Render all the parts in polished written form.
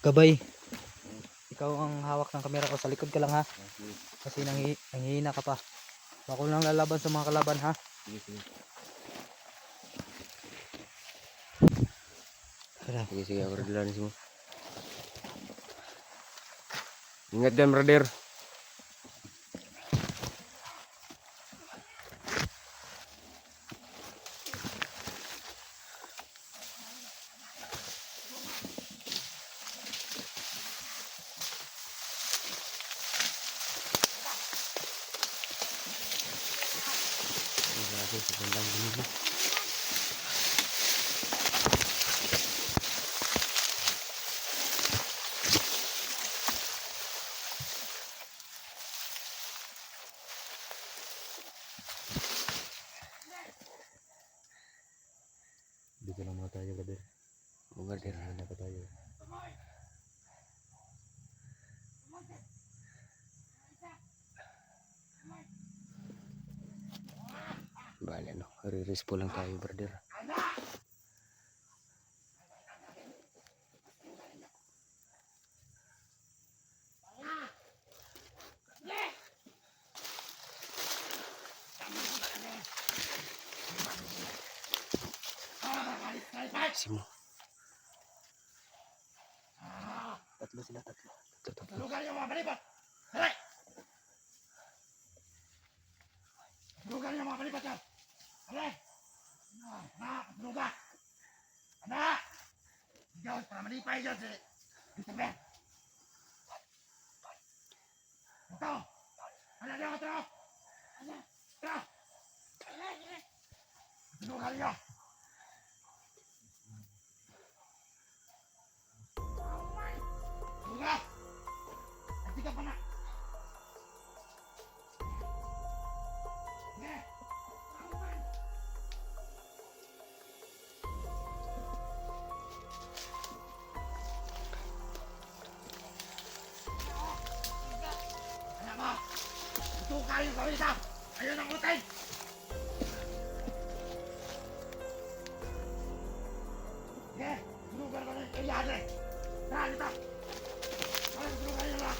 Gabay, ikaw ang hawak ng kamera ko. Sa likod ka lang ha. Kasi nanghihina ka pa. Ako lang lalaban sa mga kalaban ha. Sige, sige. Sige, sige, ako rin mo. Ingat dyan, brother. Grabe, sa bandang dito. Dito lang muna tayo, brother. Brother, Handa pa tayo. bale no, re-respo lang tayo, brother. Simo. Tatlo sila, tatlo. Tatlo. Lugar yung mga palipat! Halay! Lugar yung mga palipat yan! Halay! Anak! Lugar! Anak! Ikaw, para malipay dyan si Isabel! Ito! Anak niyo, ito! Anak! Ito! Lugar niyo! Lugar! At ka pa na! Anak mo! Ito kayo gawin ito! Ayun ang utin! Sige! Lugar ko na yung kayari! Saan ito? Saan ito lugar nyo lang?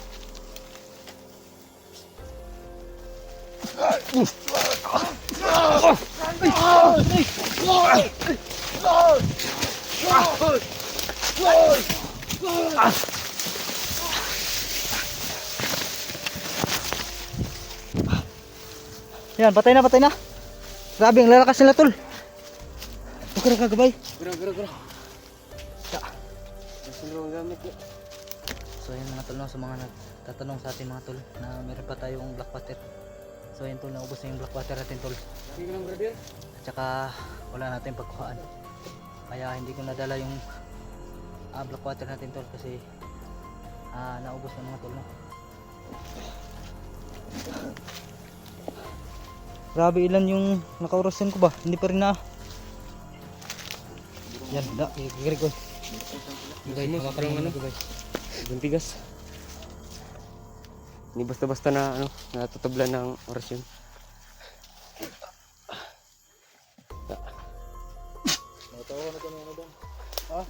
Yan, patay na, patay na. Grabe, ang lalakas nila, tol. Okay na ka, gabay. Gura. Masuro ang gamit ko. So yun mga tol, no, sa mga nagtatanong sa atin mga tol na meron pa tayong black water. So yun tol, naubos na yung black water natin tol. Sige lang, brother. At saka wala natin pagkuhaan. Kaya hindi ko nadala yung black water natin tol kasi naubos na mga tol, no. Grabe, ilan yung nakaurasan ko ba? Hindi pa rin na. Yan, gigirig ko. Gabay, hawakan mo na, gabay. Buntigas. Hindi basta-basta na natutablan ng orasyon. Natawan na kami ano dong? Ha?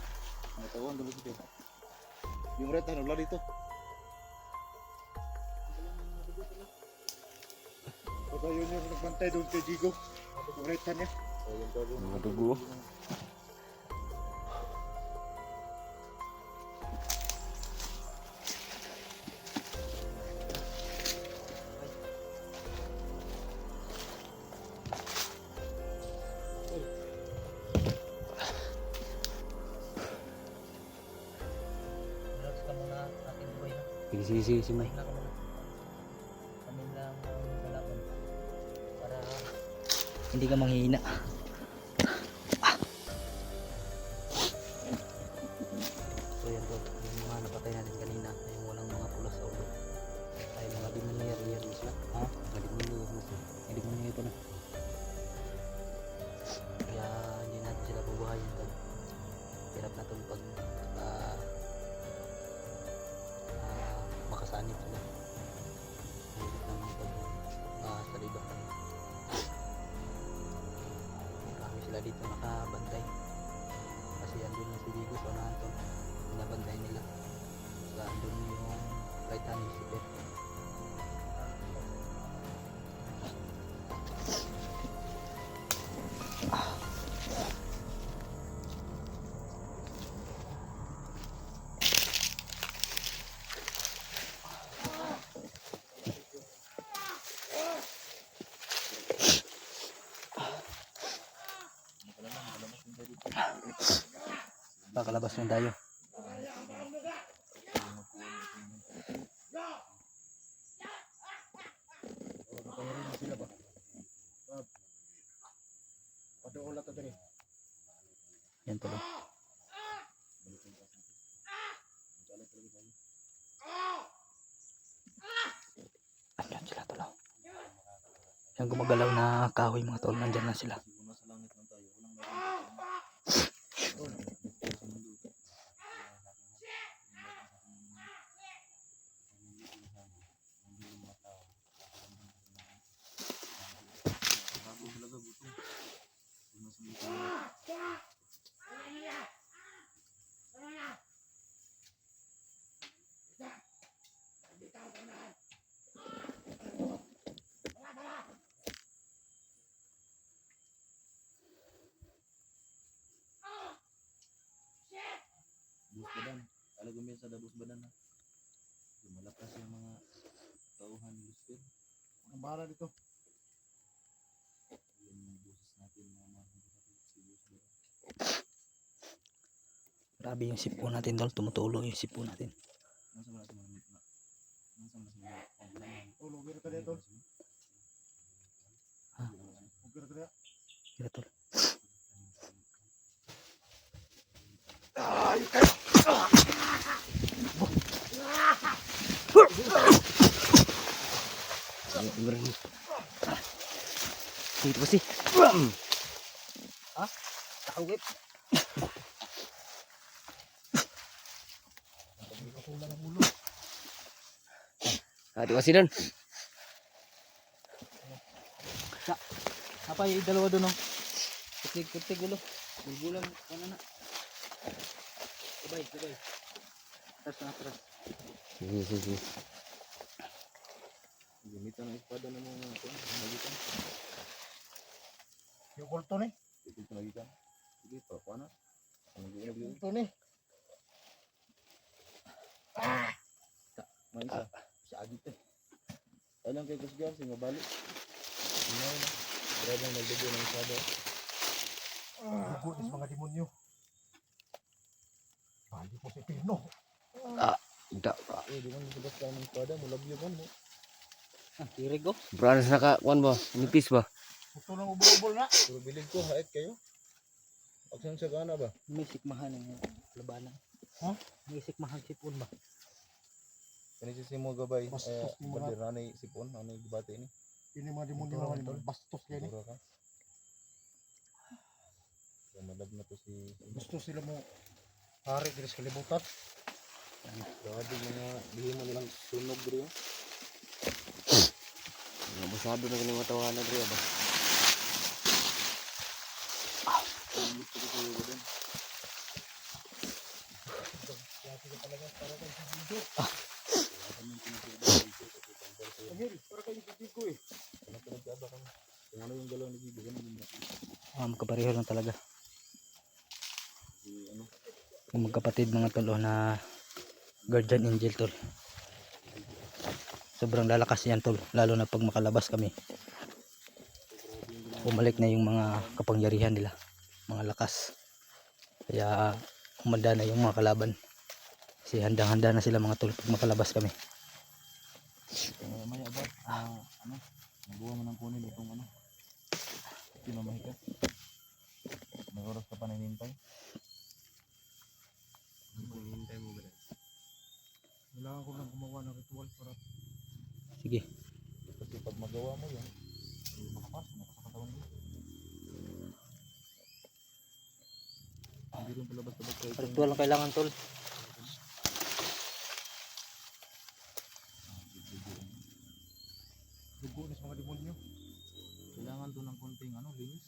Natawan dulu dito. Yung red na nagla dito. Baka yun yung nagbantay doon kay Jigo. Yung red niya. Mga dugo. Relax ka muna ating buhay, no. Sige, si May. Tingnan ka muna. Kami lang ang kalaban para hindi ka manghihina. So yan po, yung mga napatay natin kanina, yung walang mga pulas sa ulo ay mga demonyer sila. Ha? Mga demonyer ito na. Kaya hindi natin sila bubuhayin tol. Hirap na tol pag makasanib sila. Hirap naman pag saliba. Marami sila dito nakabantay kasi andun na si Diego sa unahan tol. Nabantay nila. makalabas na tayo. Paduola to diri. Yan tol. Andyan sila tol. Yung gumagalaw na kahoy mga tol, nandyan na sila. Bus badan, kalau gumis ada bus badan na. Malakas yung mga tauhan ni Lucifer. Ang bara dito. Yung mga buses natin na mga si bus badan. Grabe yung sipon natin tol, tumutulo yung sipon natin. Nasa mga sumunod na. Nasa mga sumunod. Tulog dito ka dito. Ha? Ugir ka dito. Kira tol. Dito ba si? Ha? Nakawip. Di ba si Don? Apa yung dalawa doon, no? Kutig ulo. Gulgulang, ano na. Sabay. Atras. Sige. Gamitan ng espada ng mga magitan. Yung kulto ni. Ito yung magitan. Sige, pa na. Ang gawin Yung kulto ni. May isa. Sa agit eh. Alam kay Kusgar, sige mabalik. Ingay na. Grabe ang nagdugo ng espada. Dugo is mga demonyo. Bali po si Pino. Da. Di man sabas ka ng espada, mulabyo kan mo. Tirig ko. Branas naka-kuan ba? Nipis ba? Ito lang ubol-ubol na. Pero bilid ko, haet kayo. Aksan sa gana ba? May sikmahan ng labanan. Ha? May sikmahan sipon ba? Kanisi si mo gabay. Bastos ni mga- Badir nanay sipon, nanay gibate ini. Ini mga demonyo naman yung bastos yan eh. Siguro ka. So, malab na to si... Gusto sila mo hari diri sa kalibutan. Grabe mga bihimo nilang sunog rin. Masado na ganun mga tawanan rin ba? Gusto ko sa iyo din. Amir, para kayo kitig ko eh. Ano pa nagkaba kami? Kung ano yung galaw ni Gigo, ganun din natin. Magkapareho lang talaga. Si ano? Yung magkapatid mga tol na guardian angel tol. Sobrang lalakas yan tol, lalo na pag makalabas kami. Bumalik na yung mga kapangyarihan nila, mga lakas. Kaya umanda na yung mga kalaban. Kasi handang-handa na sila mga tol pag makalabas kami. May abad, ano? Nagawa mo ng kunin itong ano? Pinamahikat. May oras ka pa naninintay. Naninintay mo ba rin? Kailangan ko lang gumawa ng ritual para Sige. Kasi pag magawa mo yan, makapasok na sa katawan mo. Hindi rin pala basta kayo. Ritual ang kailangan tol. dugo ni sa mga demonyo. Kailangan to ng konting ano, linis.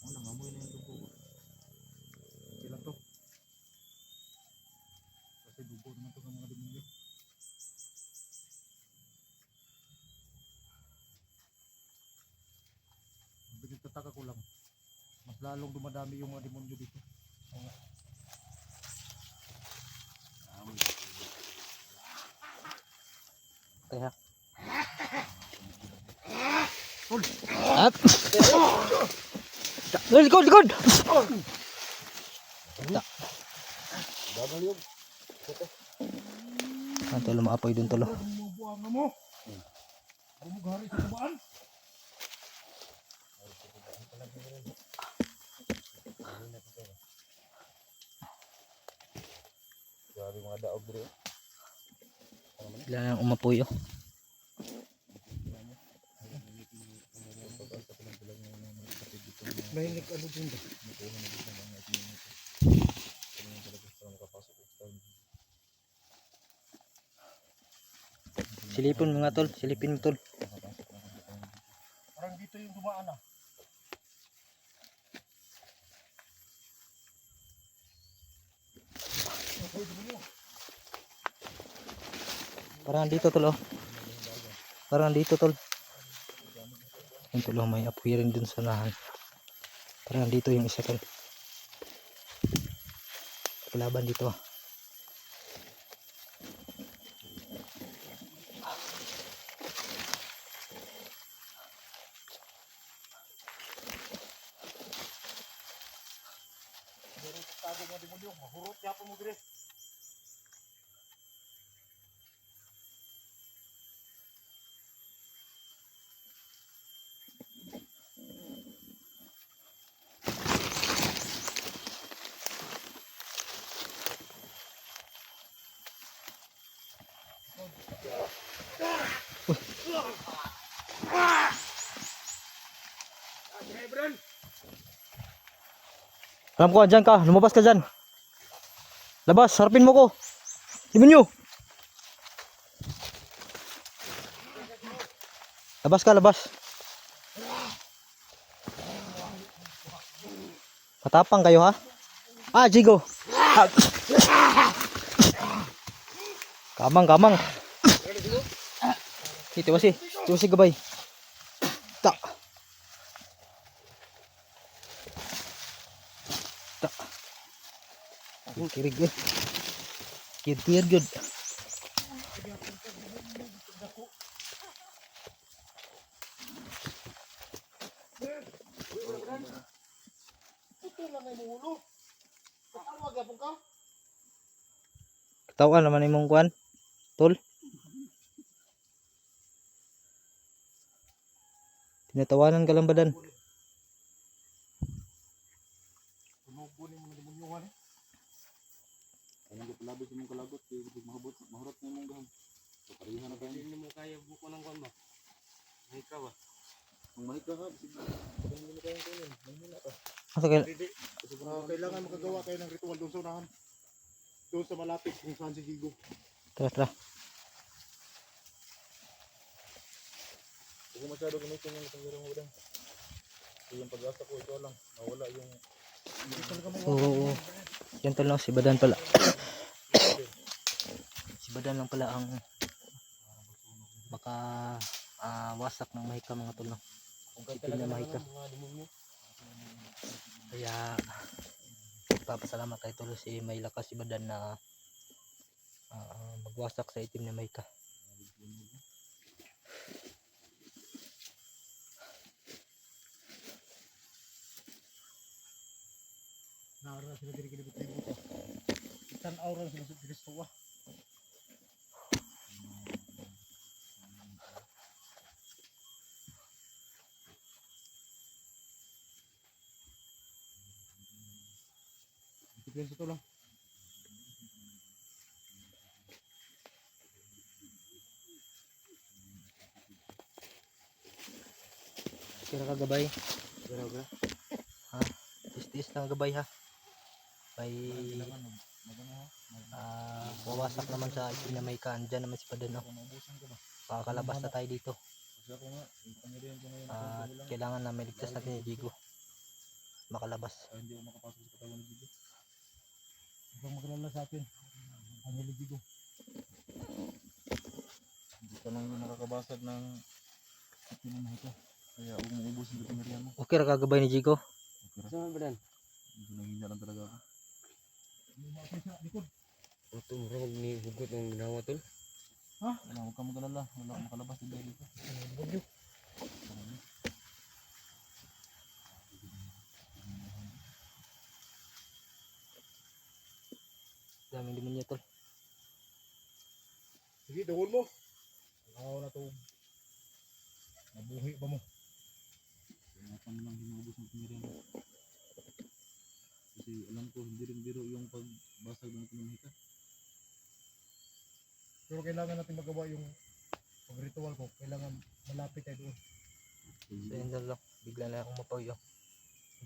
Nangamoy na yung dugo. Sila to. Kasi dugo naman to ng mga demonyo. Nagtataka ko lang. Mas lalong dumadami yung mga demonyo dito. Kaya Likod! Dagang yun. Ang tolo maapoy dun tolo. Bumubuang na mo. Bumugari sa kubaan. Grabe mga daog dito. Bigla nang umapoy oh. Mahilig ano dun ba? Silipin mga tol, silipin mo tol. Parang dito yung dumaan ah. Parang dito tol oh. Parang dito tol. Yung tol oh, may apoy rin dun sa unahan. Parang dito yung isa tol. Kalaban dito. Tago mo demonyo, mahurot niya po mo dire. Alam ko, andyan ka. Lumabas ka dyan. Labas, harapin mo ko. Demonyo. Labas ka, labas. Matapang kayo ha. Ah, Jigo. Ah. Kamang, kamang. Ito si gabay. Tak. Tak. Kirig eh. Kid good. Ito lang ay mulo. Patawag yapon ka. Katawan naman imong kuan. Tol. Tinatawanan ka lang badan. Tumubo ni mga demonyuhan eh. Kaya nga palabis yung mong kalagot. Kaya mahurot na yung mong gaham. So parihan na tayo. Hindi mo kaya buko ng kwan ba? May ka ba? Ang mahit ka ha. Hindi mo kayang kunin. Mahina ka. Asa kay Kailangan makagawa tayo ng ritual doon sa unahan. Doon sa malapit kung saan si Gigo. Tara. Huwag masyado gamitin yung isang lirong udang. So yung pag-asa ko ito lang. Nawala yung... So, yan tol no, si Badan pala. Si Badan lang pala ang baka wasak ng mahika mga tol no. Itim na mahika. Kaya papasalamat tayo tol si may lakas si Badan na magwasak sa itim na mahika. Nara sila diri kini buti buto. Itan aura sila sa Kristo wa. Dipin sa lang. Kira ka gabay. Ha? Tis lang gabay ha. May wawasak naman sa itim na mahika. Andyan naman si Badan no. Makakalabas na tayo dito. At kailangan na may ligtas natin ni Jigo. Makalabas. Hindi ako makapasok sa katawan ni Gigo. Huwag maglala sa atin. Ang hili Gigo. Hindi ka lang yung nakakabasag ng itinamay ka. Kaya huwag mong ubusin yung pinarihan mo. Okay ra ka gabay ni Jigo. Saan ba dan? Hindi nanghinya lang talaga ako. Ito marahog ni hugot ng ginawa tol. Huwag ka magalala. Wala akong makalabas din dahil dito. Daming demonyo tol. Sige, tungol mo. Ako na to. Mabuhi ba mo? Kaya pa naman hinubos ng pinirian. Kasi alam ko, hindi rin biro yung pagbasag ng pinamahika. Pero kailangan natin magawa yung pag-ritual ko. Kailangan malapit tayo doon. So yun tol, no? Bigla na akong mapaw yung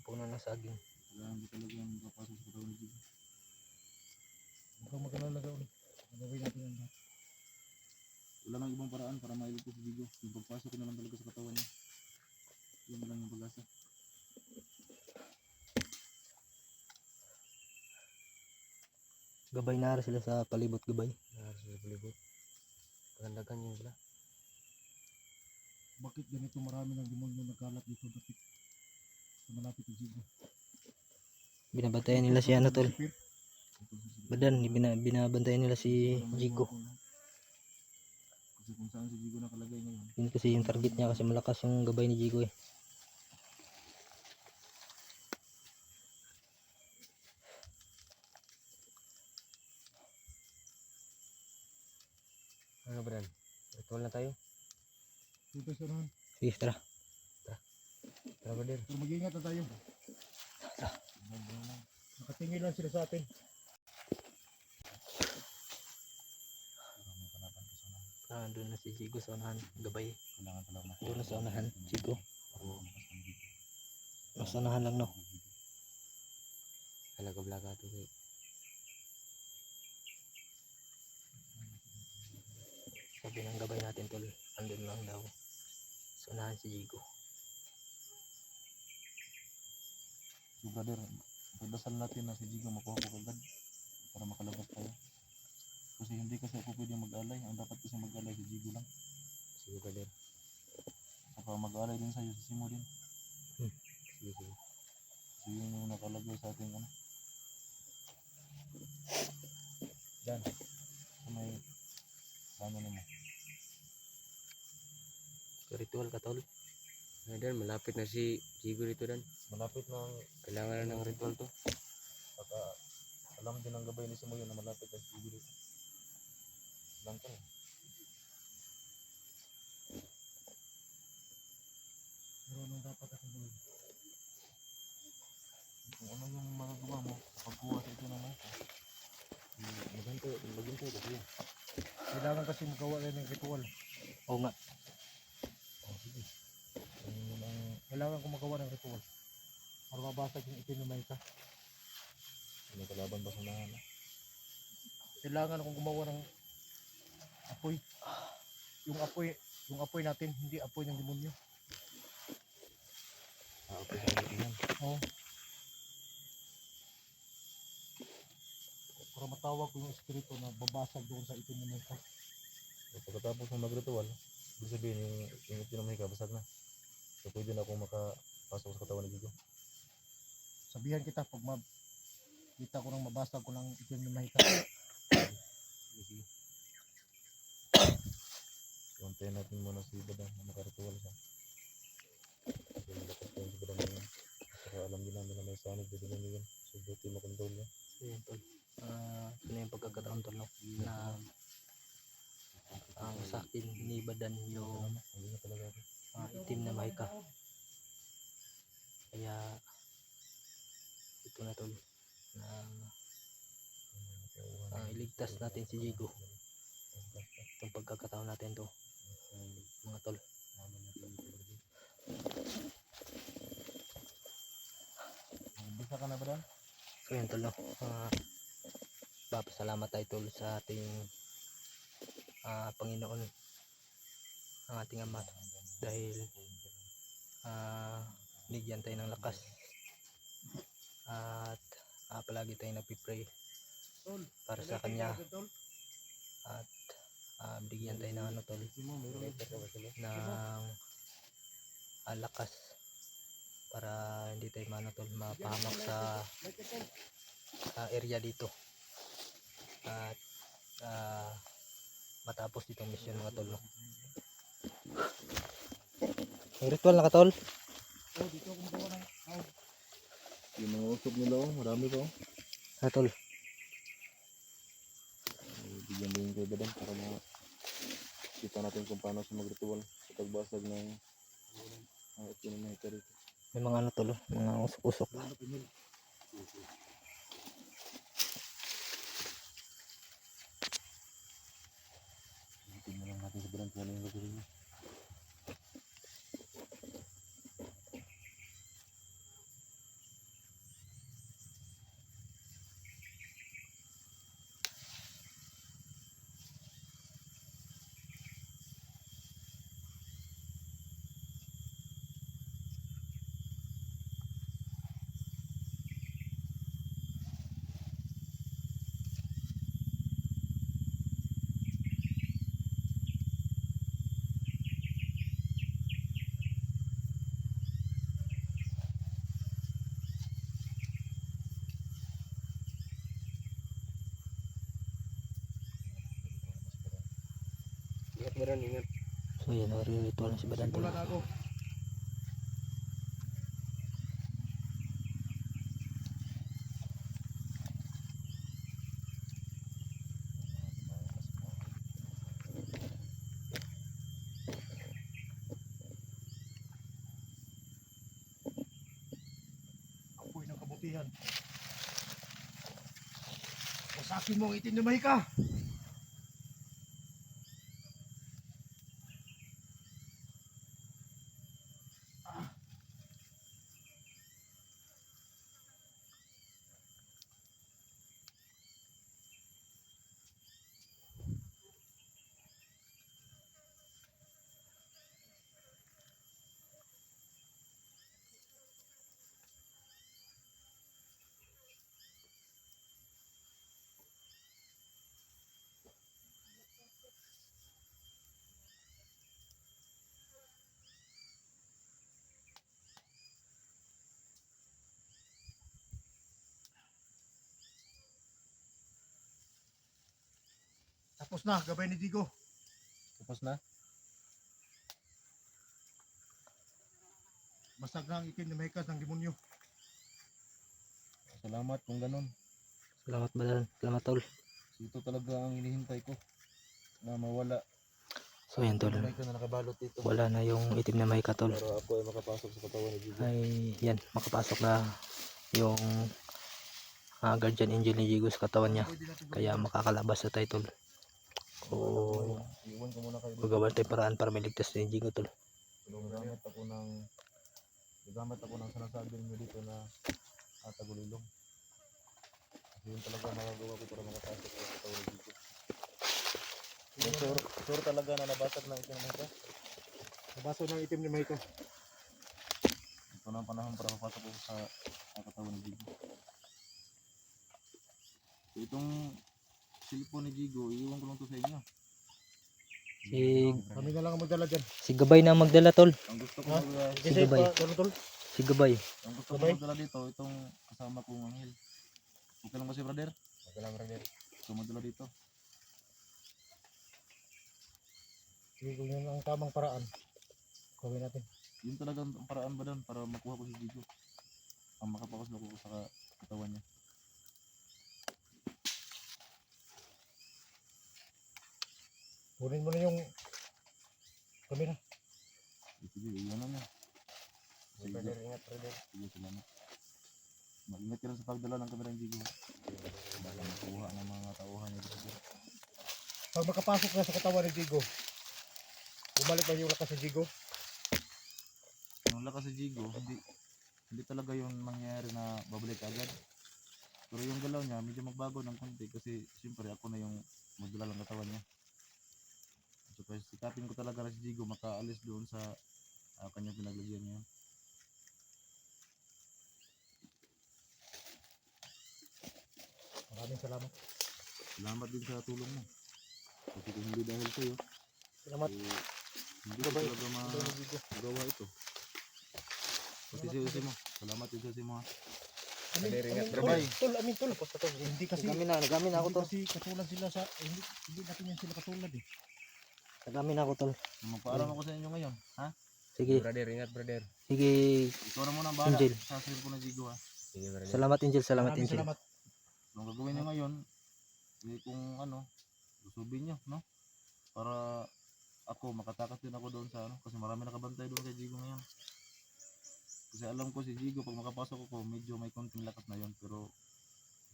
puno ng saging. Kailangan ko talaga makapasok sa katawan ng Jigo. Huwag kang mag-alala doon. Magawin natin yan lahat. Wala nang ibang paraan para mailigtas si Jigo. Yung pagpasok ko na lang talaga sa katawan niya. Yun na lang yung pag-asa. Gabay na rin sila sa palibot gabay. Nahar sa palibot. Pagandagan yun sila. Bakit ganito marami ng demonyo nagkalat dito? Bakit sa malapit ng Jigo? Binabantayan nila si ano tol. Sipir? Badan, binabantayan nila si Jigo. Kasi kung saan si Jigo nakalagay ngayon. Yun kasi yung target niya kasi malakas yung gabay ni Jigo eh. Ano Brad? Ritual na tayo. Dito sa nahan. Sige, tara. Tara brother. Pero mag-iingat na tayo. Nakatingin lang sila sa atin. Doon na si Jigo sa unahan, gabay. Kailangan pala ako Doon na sa unahan, Jigo. Oo, makas ng Jigo. Nasa unahan lang no. Alaga-blaga ito kay. Sabi ng gabay natin tol, andun lang daw. Sa unahan si Jigo. So brother, pagdasal natin na si Jigo makuha ko agad para makalabas tayo. Kasi hindi kasi ako pwede mag-alay. Ang dapat kasi mag-alay si Jigo lang. Sige brother. Saka mag-alay din sa'yo, si Simo din. Sige sige. So yun yung nakalagay sa ating ano. Diyan. So may ano mo. So, ritual ka tol. Brother, malapit na si Jigo dito dan. Malapit na Kailangan na ng ritual to. saka alam din ang gabay ni Simo yun na malapit na si Jigo dito. Lang ka Pero nung dapat ako doon. kung ano yung magagawa mo pagkuha sa ito naman maghintay kasi Kailangan kasi magawa rin ng ritual. Oo nga. Kailangan ko magawa ng ritual. Para mabasag yung itim na Mahika. may kalaban ba sa nahan Kailangan akong gumawa ng apoy. Yung apoy natin, hindi apoy ng demonyo. okay sa yan Oo. Para matawag ko yung espiritu na babasag doon sa itim na Mahika. so, pagkatapos ng mag-ritual ibig sabihin yung ito na may kabasag na so pwede na akong makapasok sa katawan ni Jigo Sabihan kita pag kita ko nang mabasag ko ng itim na Mahika. so antayin natin muna si Badang na makaritual siya kasi malapit ko yung si Badang ngayon saka alam din namin na may sanib dito na yun so buti makontrol niya So yun tol. Ito na yung pagkakataon tol no. Na ang sa akin ni Badan yung hindi na talaga ako itim na Mahika. Kaya ito na tol na iligtas natin si Jigo. Itong pagkakataon natin to mga tol. bisa ka na Badang? So yun tol no. Papasalamat tayo tol sa ating Panginoon, ang ating Ama, dahil bigyan tayo ng lakas at palagi tayong nagpipray para sa kanya at bigyan tayo ng ano tol ng lakas para hindi tayo mapahamak sa area dito at matapos itong mission mga tol no? May ritual na ka tol? Oh, dito ako magawa ng Yung mga usok nila oh, marami pa oh. Tol bigyan din kay Badan para kita natin kung paano siya mag-ritual sa pagbasag ng itim na mahika dito. May mga ano tol, mga usok-usok. Tingnan lang natin sa Badan kung ano yung gagawin niya. Ingat Badan, ingat. So yan, ritual na si Badan tol. Simulan ako. Apoy ng kabutihan. Wasakin mo ang itim na mahika. Tapos na, gabay ni Digo. Tapos na? Basag na ang itim na mahikas ng demonyo. Salamat kung ganun. Salamat Badan, salamat tol. Ito talaga ang hinihintay ko na mawala. So yan tol, May ka na nakabalot dito wala na yung itim na mahika tol. para ako ay makapasok sa katawan ni Jigo. Ay yan, makapasok na yung guardian angel ni Jigo sa katawan niya. Pwede natin Kaya makakalabas na tayo tol. O Iwan ko muna kayo dito. gagawa tayo paraan para may ligtas ni Jigo tol. Gagamit ako ng sinasabi niyo dito na tagulilong. Kasi yun talaga magagawa ko para makapasok sa katawan ni Jigo. Sure talaga na nabasag ng itim na mahika. Nabaso ng itim na mahika. Ito na ang panahon para mapasok ko sa katawan ni Jigo. So, itong cellphone ni Jigo, iiwan ko lang to sa inyo. Kami na lang ang magdala dyan. Si Gabay na ang magdala tol. Ang gusto ko Ha? Si Gabay. Si Gabay. ang gusto ko Gabay? magdala dito, itong kasama kong anghel. Okay lang ba si brother? Okay lang brother. So magdala dito. Digo yun ang tamang paraan. Gawin natin. Yun talaga ang paraan ba doon para makuha ko si Jigo. Ang makapakas ko sa katawan niya. Kunin mo na yung kamera. Sige, iyan na niya. Sige, Ingat brother. sige, salamat. Mag-ingat ka lang sa pagdala ng kamera ng Jigo. Baka makuha ng mga tauhan niya dito. Pag makapasok na sa katawan ni Digo, bumalik ba yung lakas ni Digo? Yung lakas si Jigo, hindi talaga yung mangyayari na babalik agad. Pero yung galaw niya, medyo magbago ng konti kasi siyempre ako na yung magdala ng katawan niya. So kaya sikapin ko talaga na si Jigo makaalis doon sa kanyang pinaglagyan niya. Maraming salamat. Salamat din sa tulong mo. Kasi kung hindi dahil sa'yo, Salamat. hindi ko talaga magawa ito. Pati si mo. Salamat din sa mo ha. Brother, ingat Tol, brother. tol. Hindi kasi, Nagamin hindi kasi katulad sila sa, hindi natin yan sila katulad eh. Nagamin ako tol. Magpaalam ako sa inyo ngayon. Ha? Sige, Brother, ingat brother. sige. Ikaw na muna ang bahala Angel. sa cellphone ng Jigo ha. Sige brother. Salamat Angel, salamat Maraming Angel. salamat. Ang gagawin nyo ngayon, eh, kung ano, lusubin nyo, no? Para ako makatakas din ako doon sa ano, kasi marami nakabantay doon kay Jigo ngayon. Kasi alam ko si Jigo pag makapasok ako medyo may konting lakas na yon, pero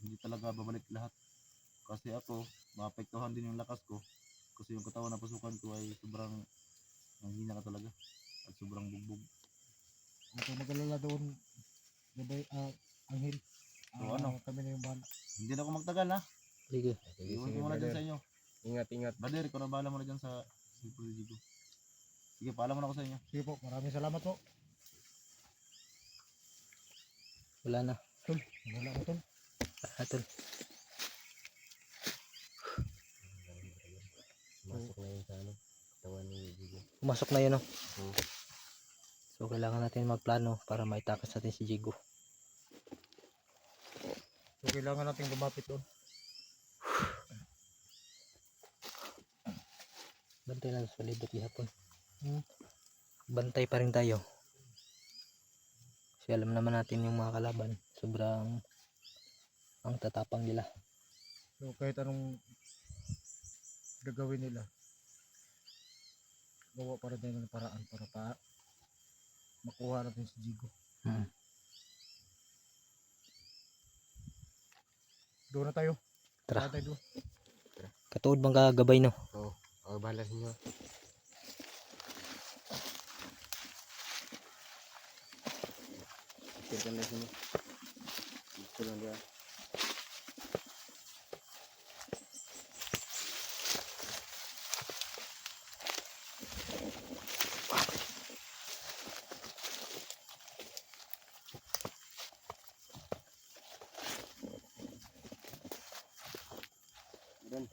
hindi talaga babalik lahat. Kasi ako maapektuhan din yung lakas ko kasi yung katawan na pasukan ko ay sobrang nanghina ka talaga at sobrang bugbog. Huwag kang mag-alala doon. Gabay, Anghel. So, ano? Kami na yung bahala. Hindi na ako magtagal ha. Sige. Sige, Iwan sige, ko muna dyan sa brother. inyo. Ingat, ingat. Brother, ikaw na bahala muna dyan sa Sipol Jigo. Sige, paalam muna ako sa inyo. Sige po, maraming salamat po. Wala na. Tol, wala na tol. Ah, tol. Masok na yun sa ano, katawan ni Jigo. Pumasok na yun, no? Oo. So, kailangan natin magplano para maitakas natin si Jigo. So, kailangan natin lumapit doon. Bantay lang sa libot ihapon. Bantay pa rin tayo. Kasi alam naman natin yung mga kalaban. Sobrang ang tatapang nila. So, kahit anong gagawin nila, gawa para din ng paraan para makuha natin si Jigo. Doon na tayo. Tara. Tayo doon. Katuod bang kagabay, no? Oo. Oh, bahala sa inyo. Tirkan na sini. Ito lang dia. Dan.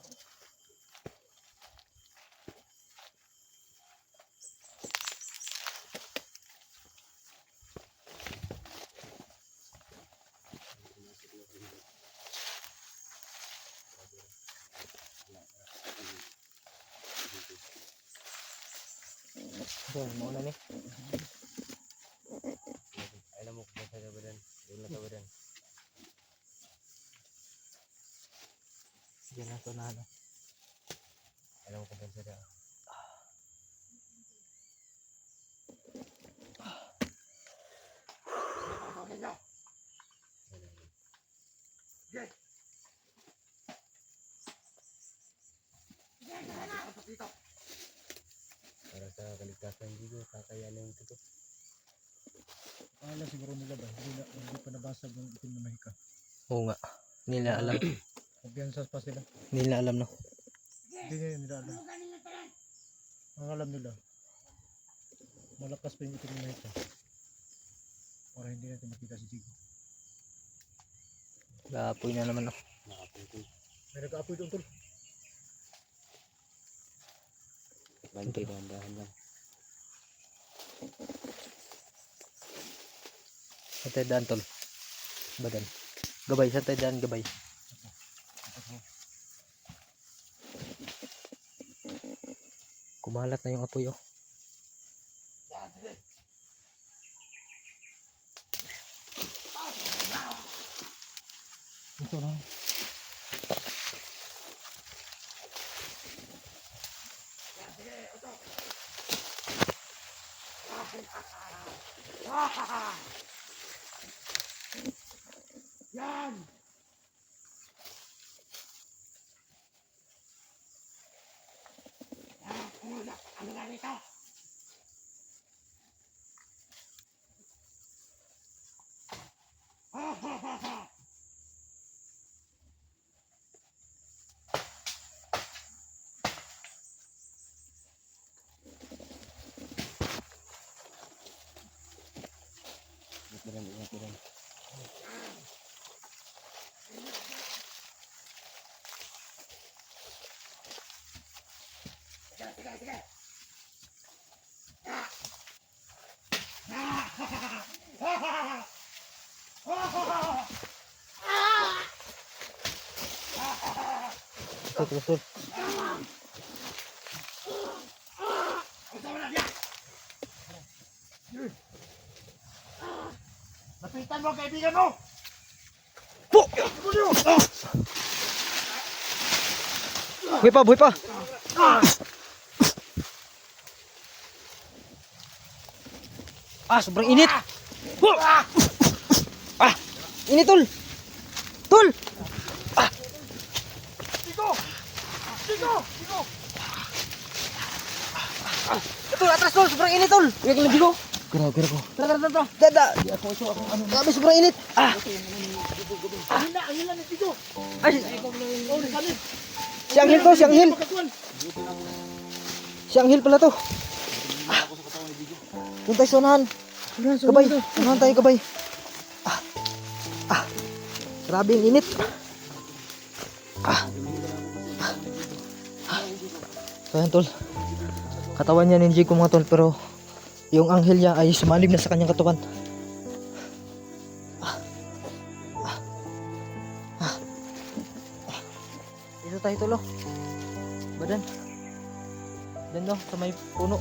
So, mauna ni. Alam mo kung sa badan. Doon na badan. Sige na ito na, no? Alam mo kung sa da. Para sa kaligtasan Jigo, kakayanin ito to. Alam siguro nila ba, hindi pa nabasag yung itim na mahika. Oo nga. Nila alam. Kumpiyansas pa sila. Nila alam, no? Hindi nila alam. Ang alam nila, malakas pa yung itim na mahika. Para hindi natin makita si Jigo. Gaapoy na naman, no? Nakapuntin. May nag-aapoy doon tol. Bantay dahan-dahan lang. Saan tayo daan, tol? Badan. Gabay, saan tayo daan, gabay? Kumalat na yung apoy, oh. Ito na. Yan! Ano na rito? Ingat badan. Sige. Tol. Lapitan mo ang kaibigan mo! Buhay pa. Sobrang init. Init tol. Tol. Tol, atras tol, sobrang init tol. Huwag lang bigo. Kira ko. Tara. Dada. Grabe, sobrang init. Ay, si Anghel to, si Anghel. Si Anghel pala to. Doon tayo sa unahan. Gabay, unahan tayo gabay. Grabe ang init. So yan tol. Katawan niya ni Jigo mga tol, pero yung anghel niya ay sumalib na sa kanyang katawan. Dito tayo tol, oh. Badan. Doon no, sa may puno.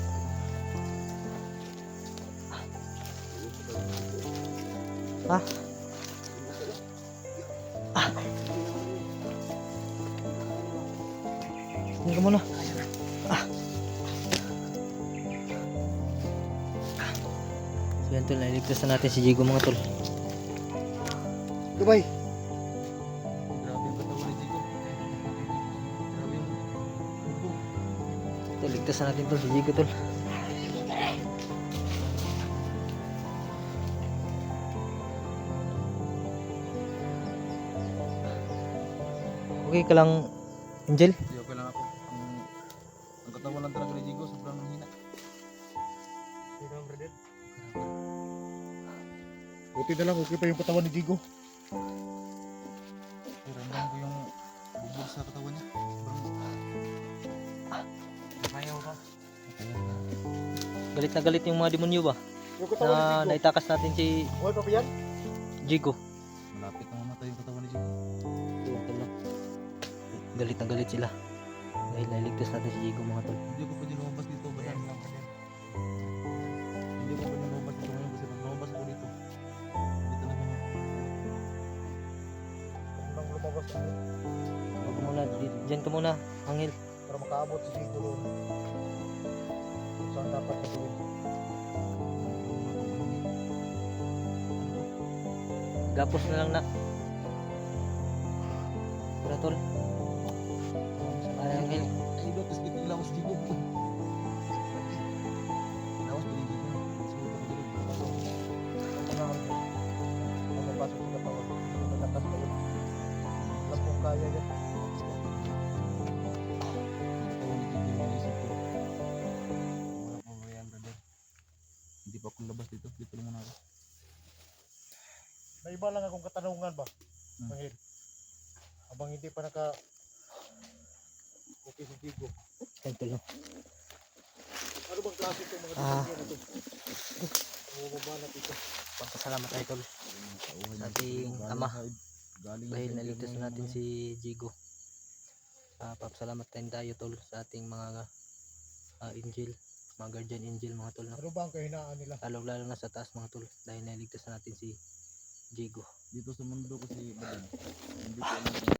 Tingnan ka muna. So yan tol, nailigtas na natin si Jigo mga tol. Gabay. Grabe yung katawan ni Jigo. Grabe yung bubong. Tol, ligtas na natin tol si Jigo tol. Okay ka lang, Angel? Hindi, okay lang ako. Ang katawan lang talaga ni Jigo, sobrang hina. Buti na lang, okay pa yung katawan ni Jigo. Ramdam ko yung bubog sa katawan niya. Ayaw ba? Galit na galit yung mga demonyo ba? Yung katawan ni Na Jigo. naitakas natin si Buhay pa ba yan? Jigo. Malapit na mamatay yung katawan ni Jigo. Yun, tol, no? Galit na galit sila. Dahil nailigtas natin si Jigo mga tol. Hindi ko pwede lumabas dito. Bayan lang pa din. Hindi ko pwede lumabas dito ngayon kasi pag lumabas ako dito. Dito na naman. Nang lumabas ako Huwag muna, dyan ka muna, Anghel. para makaabot si Jigo doon. Kung saan dapat na doon. Gapos na lang na. Pura tol. Ay, Anghel. Ay, iba. Tapos kita ilawas Jigo. Ilawas pa rin Jigo. Siguro ko dito. Kailangan ko. Ang mapasok sa katawan. Malakas pa yun. Alam kong kaya yan. Katawan ni Jigo yung isip ko. Wala pa ba yan, brother? Hindi pa ako labas dito. Dito lang muna ako. May iba lang akong katanungan ba? Hmm. Manghil. Habang hindi pa naka okay si Jigo. Yan tol, no? Ano bang klase itong mga Ah. demonyo na ito? Bumabala dito. Pagpasalamat tayo tol sa ating ama. Dahil naligtas na natin si Jigo. Papasalamat tayo tol sa ating mga angel, mga guardian angel mga tol, no? Ano ba ang kahinaan nila? Lalo na sa taas mga tol, dahil naligtas na natin si Jigo. Dito sa mundo kasi badan. Hindi ko alam.